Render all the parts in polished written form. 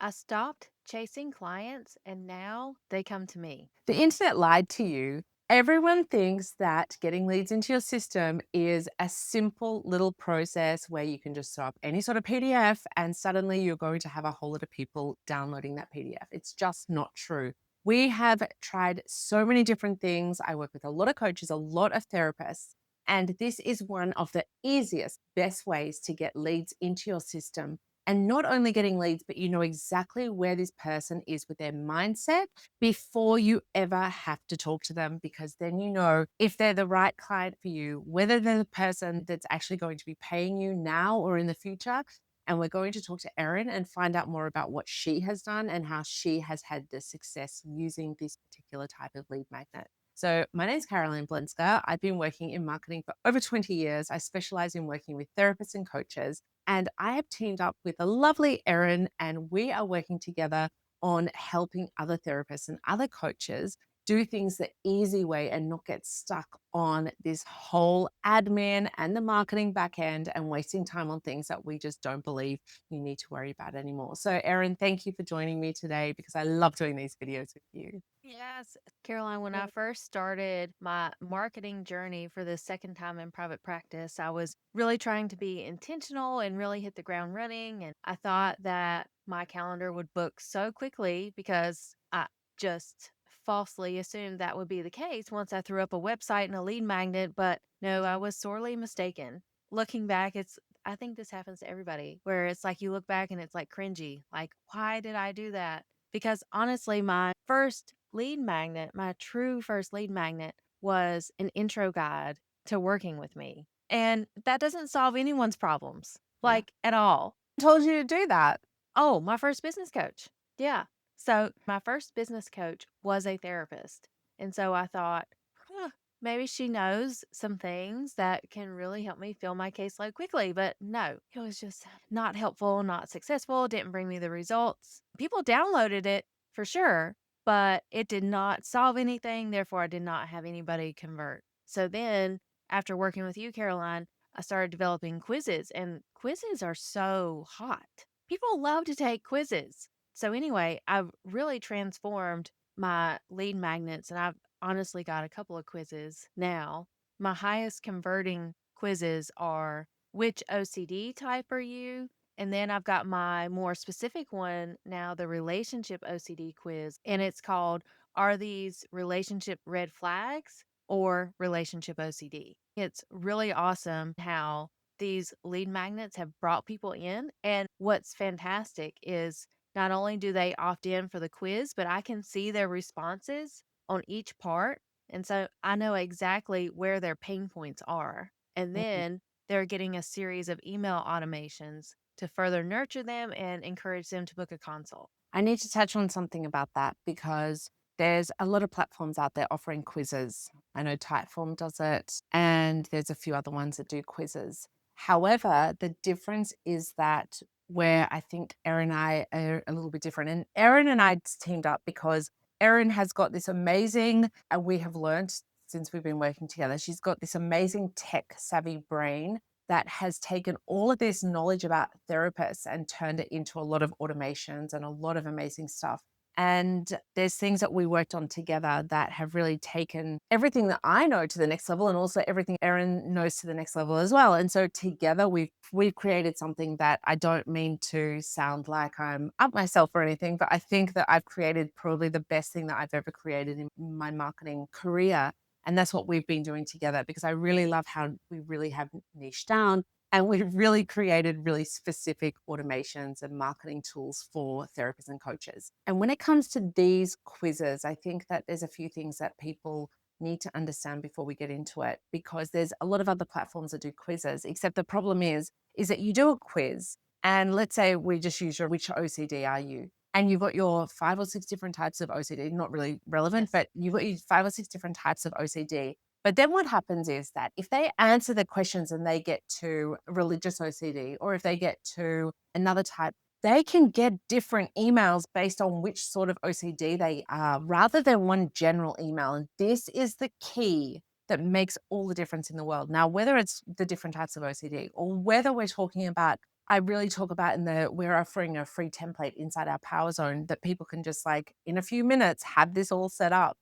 I stopped chasing clients and now they come to me. The internet lied to you. Everyone thinks that getting leads into your system is a simple little process where you can just throw up any sort of PDF and suddenly you're going to have a whole lot of people downloading that PDF. It's just not true. We have tried so many different things. I work with a lot of coaches, a lot of therapists, and this is one of the easiest, best ways to get leads into your system. And not only getting leads, but you know exactly where this person is with their mindset before you ever have to talk to them, because then you know if they're the right client for you, whether they're the person that's actually going to be paying you now or in the future. And we're going to talk to Erin and find out more about what she has done and how she has had the success using this particular type of lead magnet. So, my name is Caroline Balinska. I've been working in marketing for over 20 years. I specialize in working with therapists and coaches. And I have teamed up with a lovely Erin, and we are working together on helping other therapists and other coaches do things the easy way and not get stuck on this whole admin and the marketing back end and wasting time on things that we just don't believe you need to worry about anymore. So, Erin, thank you for joining me today because I love doing these videos with you. Yes, Caroline, when I first started my marketing journey for the second time in private practice, I was really trying to be intentional and really hit the ground running. And I thought that my calendar would book so quickly because I just falsely assumed that would be the case once I threw up a website and a lead magnet. But no, I was sorely mistaken. Looking back, I think this happens to everybody where it's like you look back and it's like cringy. Like, why did I do that? Because honestly, my first lead magnet, my true first lead magnet was an intro guide to working with me. And that doesn't solve anyone's problems, Yeah. like at all. Told you to do that. Oh, my first business coach. Yeah. So my first business coach was a therapist. And so I thought, huh, maybe she knows some things that can really help me fill my caseload quickly. But no, it was just not helpful, not successful, didn't bring me the results. People downloaded it for sure, but it did not solve anything. Therefore, I did not have anybody convert. So then, after working with you, Caroline, I started developing quizzes, and quizzes are so hot. People love to take quizzes. So, anyway, I've really transformed my lead magnets, and I've honestly got a couple of quizzes now. My highest converting quizzes are, which OCD type are you? And then I've got my more specific one now, the relationship OCD quiz, and it's called, are these relationship red flags or relationship OCD? It's really awesome how these lead magnets have brought people in. And what's fantastic is not only do they opt in for the quiz, but I can see their responses on each part. And so I know exactly where their pain points are. And then they're getting a series of email automations to further nurture them and encourage them to book a consult. I need to touch on something about that because there's a lot of platforms out there offering quizzes. I know Typeform does it, and there's a few other ones that do quizzes. However, the difference is that where I think Erin and I are a little bit different. And Erin and I teamed up because Erin has got this amazing, and we have learned since we've been working together, she's got this amazing tech savvy brain that has taken all of this knowledge about therapists and turned it into a lot of automations and a lot of amazing stuff. And there's things that we worked on together that have really taken everything that I know to the next level and also everything Erin knows to the next level as well. And so together we've created something that I don't mean to sound like I'm up myself or anything, but I think that I've created probably the best thing that I've ever created in my marketing career, and that's what we've been doing together because I really love how we really have niched down and we've really created really specific automations and marketing tools for therapists and coaches. And when it comes to these quizzes, I think that there's a few things that people need to understand before we get into it because there's a lot of other platforms that do quizzes, except the problem is that you do a quiz and let's say we just use your which OCD are you? And you've got your 5 or 6 different types of OCD, not really relevant, Yes. but you've got your 5 or 6 different types of OCD. But then what happens is that if they answer the questions and they get to religious OCD, or if they get to another type, they can get different emails based on which sort of OCD they are, rather than one general email. And this is the key that makes all the difference in the world. Now, whether it's the different types of OCD or whether we're talking about I really talk about we're offering a free template inside our Power Zone that people can just like in a few minutes have this all set up.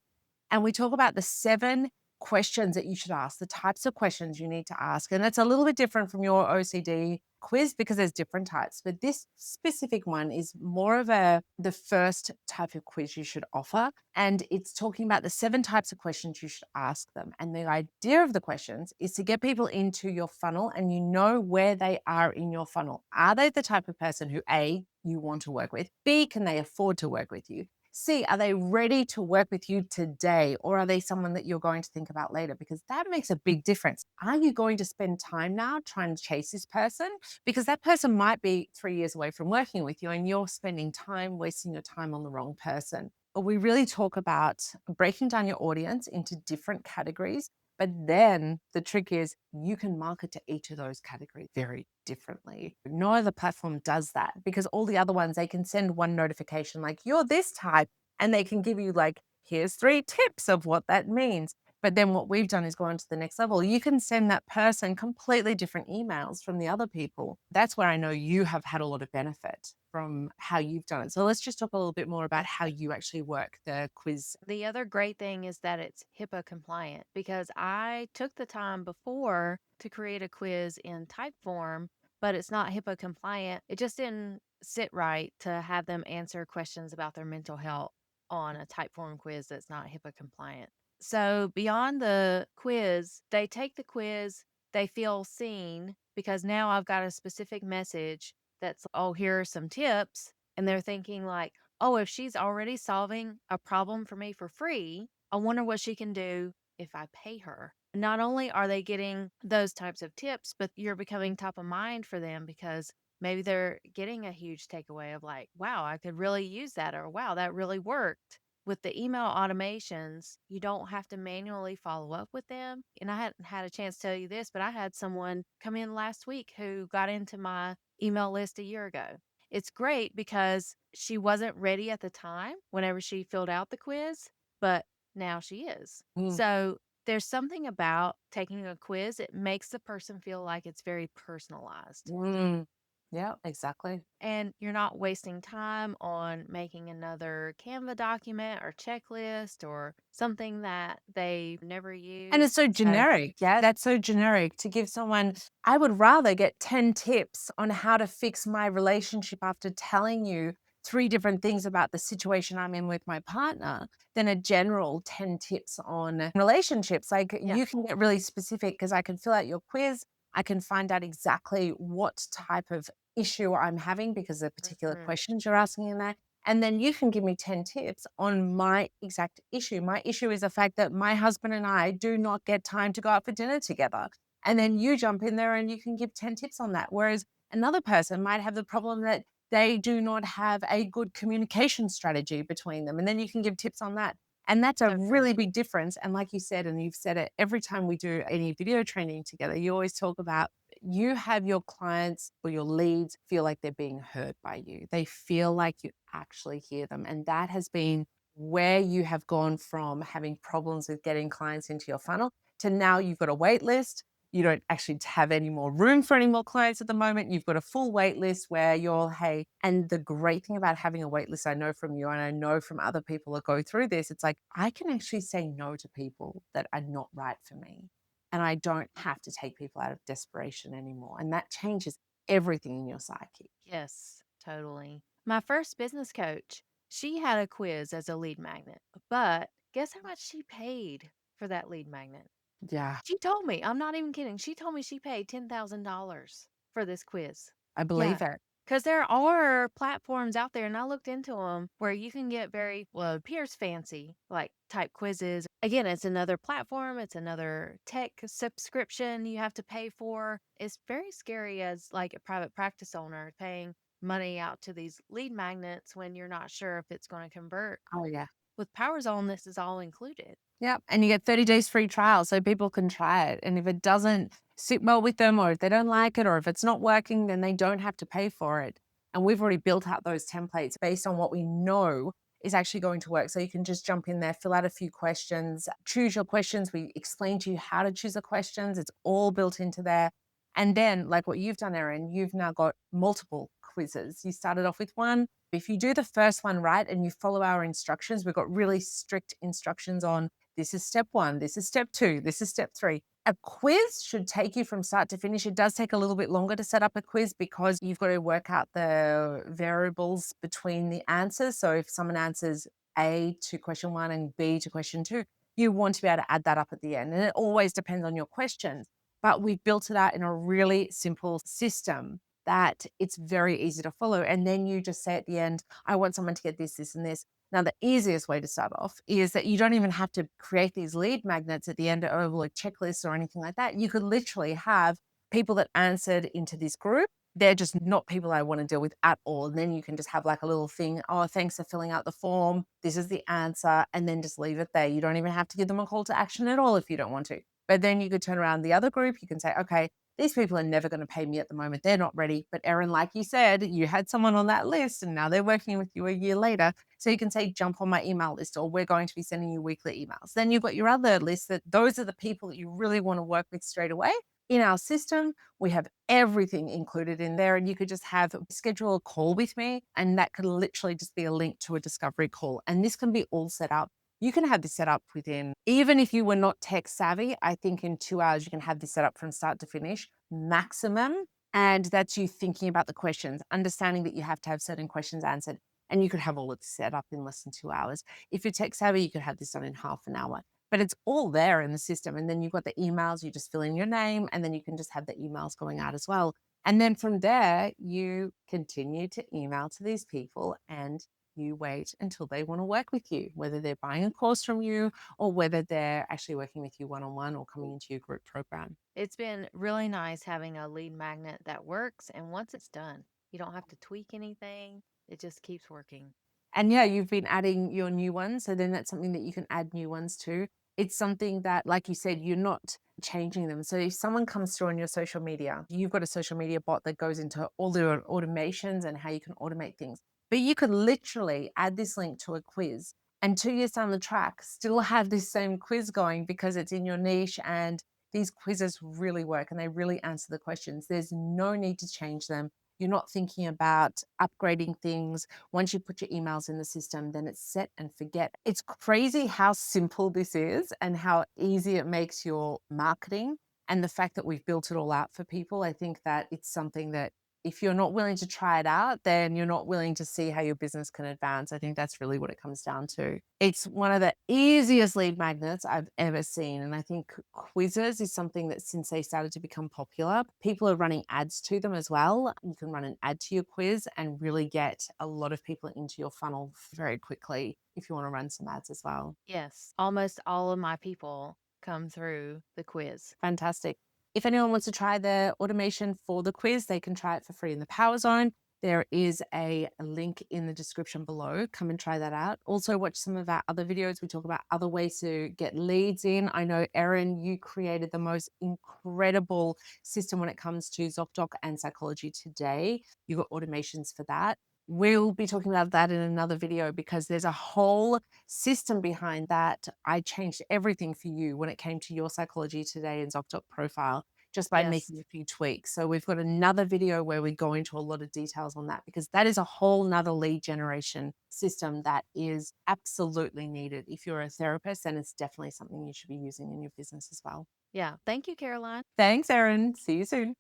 And we talk about the 7 questions that you should ask, the types of questions you need to ask. And it's a little bit different from your OCD quiz because there's different types. But this specific one is more of the first type of quiz you should offer. And it's talking about the 7 types of questions you should ask them. And the idea of the questions is to get people into your funnel and you know where they are in your funnel. Are they the type of person who A, you want to work with? B, can they afford to work with you? See, are they ready to work with you today or are they someone that you're going to think about later? Because that makes a big difference. Are you going to spend time now trying to chase this person? Because that person might be 3 years away from working with you and you're spending time wasting your time on the wrong person. But we really talk about breaking down your audience into different categories. But then the trick is you can market to each of those categories very differently. No other platform does that because all the other ones, they can send one notification like, you're this type, and they can give you like, here's 3 tips of what that means. But then what we've done is go on to the next level. You can send that person completely different emails from the other people. That's where I know you have had a lot of benefit from how you've done it. So let's just talk a little bit more about how you actually work the quiz. The other great thing is that it's HIPAA compliant because I took the time before to create a quiz in type form, but it's not HIPAA compliant. It just didn't sit right to have them answer questions about their mental health on a type form quiz that's not HIPAA compliant. So, beyond the quiz, they take the quiz, they feel seen because now I've got a specific message that's, oh, here are some tips. And they're thinking, like, oh, if she's already solving a problem for me for free, I wonder what she can do if I pay her. Not only are they getting those types of tips, but you're becoming top of mind for them because maybe they're getting a huge takeaway of like, wow, I could really use that, or wow, that really worked. With the email automations, you don't have to manually follow up with them. And I hadn't had a chance to tell you this, but I had someone come in last week who got into my email list a year ago. It's great because she wasn't ready at the time whenever she filled out the quiz, but now she is. Mm, So there's something about taking a quiz, it makes the person feel like it's very personalized. mm. Yeah, exactly. And you're not wasting time on making another Canva document or checklist or something that they never And it's used. so So, generic. Yeah, that's so generic to give someone. I would rather get 10 tips on how to fix my relationship after telling you 3 different things about the situation I'm in with my partner than a general 10 tips on relationships. Like, yeah. you can get really specific because I can fill out your quiz. I can find out exactly what type of issue I'm having because of the particular Mhm. questions you're asking in there. And then you can give me 10 tips on my exact issue. My issue is the fact that my husband and I do not get time to go out for dinner together. And then you jump in there and you can give 10 tips on that. Whereas another person might have the problem that they do not have a good communication strategy between them. And then you can give tips on that. And that's a So true. really big difference. And like you said, and you've said it every time we do any video training together, you always talk about you have your clients or your leads feel like they're being heard by you. They feel like you actually hear them. And that has been where you have gone from having problems with getting clients into your funnel to now you've got a wait list. You don't actually have any more room for any more clients at the moment. You've got a full wait list where you're, hey, and the great thing about having a wait list, I know from you and I know from other people that go through this, it's like I can actually say no to people that are not right for me. And I don't have to take people out of desperation anymore. And that changes everything in your psyche. Yes, totally. My first business coach, she had a quiz as a lead magnet, but guess how much she paid for that lead magnet? Yeah, She told me, I'm not even kidding. She told me she paid $10,000 for this quiz. I Yeah. believe it. Because there are platforms out there, and I looked into them where you can get very, well, it appears fancy, like type quizzes. Again, it's another platform, it's another tech subscription you have to pay for. It's very scary as like a private practice owner paying money out to these lead magnets when you're not sure if it's going to convert. Oh, yeah. With Power Zone, this is all included. Yep, and you get 30 days free trial so people can try it, and if it doesn't sit well with them or if they don't like it or if it's not working, then they don't have to pay for it, and we've already built out those templates based on what we know is actually going to work, so you can just jump in there, fill out a few questions, choose your questions, we explain to you how to choose the questions, it's all built into there, And then, like what you've done, Erin, you've now got multiple quizzes. You started off with one. If you do the first one right and you follow our instructions, we've got really strict instructions on this is step one, this is step two, this is step three. A quiz should take you from start to finish. It does take a little bit longer to set up a quiz because you've got to work out the variables between the answers. So if someone answers A to question one and B to question two, you want to be able to add that up at the end. And it always depends on your questions. But we've built it out in a really simple system that it's very easy to follow. And then you just say at the end, I want someone to get this, this, and this. Now, the easiest way to start off is that you don't even have to create these lead magnets at the end or like checklists or anything like that. You could literally have people that answered into this group. They're just not people I want to deal with at all. And then you can just have like a little thing. Oh, thanks for filling out the form. This is the answer. And then just leave it there. You don't even have to give them a call to action at all if you don't want to. But then you could turn around the other group. You can say, okay, these people are never going to pay me at the moment. They're not ready. But Erin, like you said, you had someone on that list and now they're working with you a year later. So you can say, jump on my email list, or we're going to be sending you weekly emails. Then you've got your other list that those are the people that you really want to work with straight away. In our system, we have everything included in there. And you could just have schedule a call with me. And that could literally just be a link to a discovery call. And this can be all set up. You can have this set up within, even if you were not tech savvy, I think in 2 hours, you can have this set up from start to finish maximum. And that's you thinking about the questions, understanding that you have to have certain questions answered. And you could have all of this set up in less than 2 hours. If you're tech savvy, you could have this done in half an hour. But it's all there in the system. And then you've got the emails, you just fill in your name, and then you can just have the emails going out as well. And then from there, you continue to email to these people and you wait until they want to work with you, whether they're buying a course from you or whether they're actually working with you one on one or coming into your group program. It's been really nice having a lead magnet that works, and once it's done, you don't have to tweak anything. It just keeps working. And yeah, you've been adding your new ones. So then that's something that you can add new ones to. It's something that, like you said, you're not changing them. So if someone comes through on your social media, you've got a social media bot that goes into all the automations and how you can automate things. But you could literally add this link to a quiz and 2 years down the track, still have this same quiz going because it's in your niche and these quizzes really work and they really answer the questions. There's no need to change them. You're not thinking about upgrading things. Once you put your emails in the system, then it's set and forget. It's crazy how simple this is and how easy it makes your marketing. And the fact that we've built it all out for people, I think that it's something that if you're not willing to try it out, then you're not willing to see how your business can advance. I think that's really what it comes down to. It's one of the easiest lead magnets I've ever seen. And I think quizzes is something that since they started to become popular, people are running ads to them as well. You can run an ad to your quiz and really get a lot of people into your funnel very quickly if you want to run some ads as well. Yes, almost all of my people come through the quiz. Fantastic. If anyone wants to try the automation for the quiz, they can try it for free in the Power Zone. There is a link in the description below. Come and try that out. Also, watch some of our other videos. We talk about other ways to get leads in. I know, Erin, you created the most incredible system when it comes to ZocDoc and Psychology Today. You got automations for that. We'll be talking about that in another video because there's a whole system behind that. I changed everything for you when it came to your Psychology Today and ZocDoc profile just by Yes. making a few tweaks. So we've got another video where we go into a lot of details on that because that is a whole nother lead generation system that is absolutely needed. If you're a therapist, then it's definitely something you should be using in your business as well. Yeah. Thank you, Caroline. Thanks, Erin. See you soon.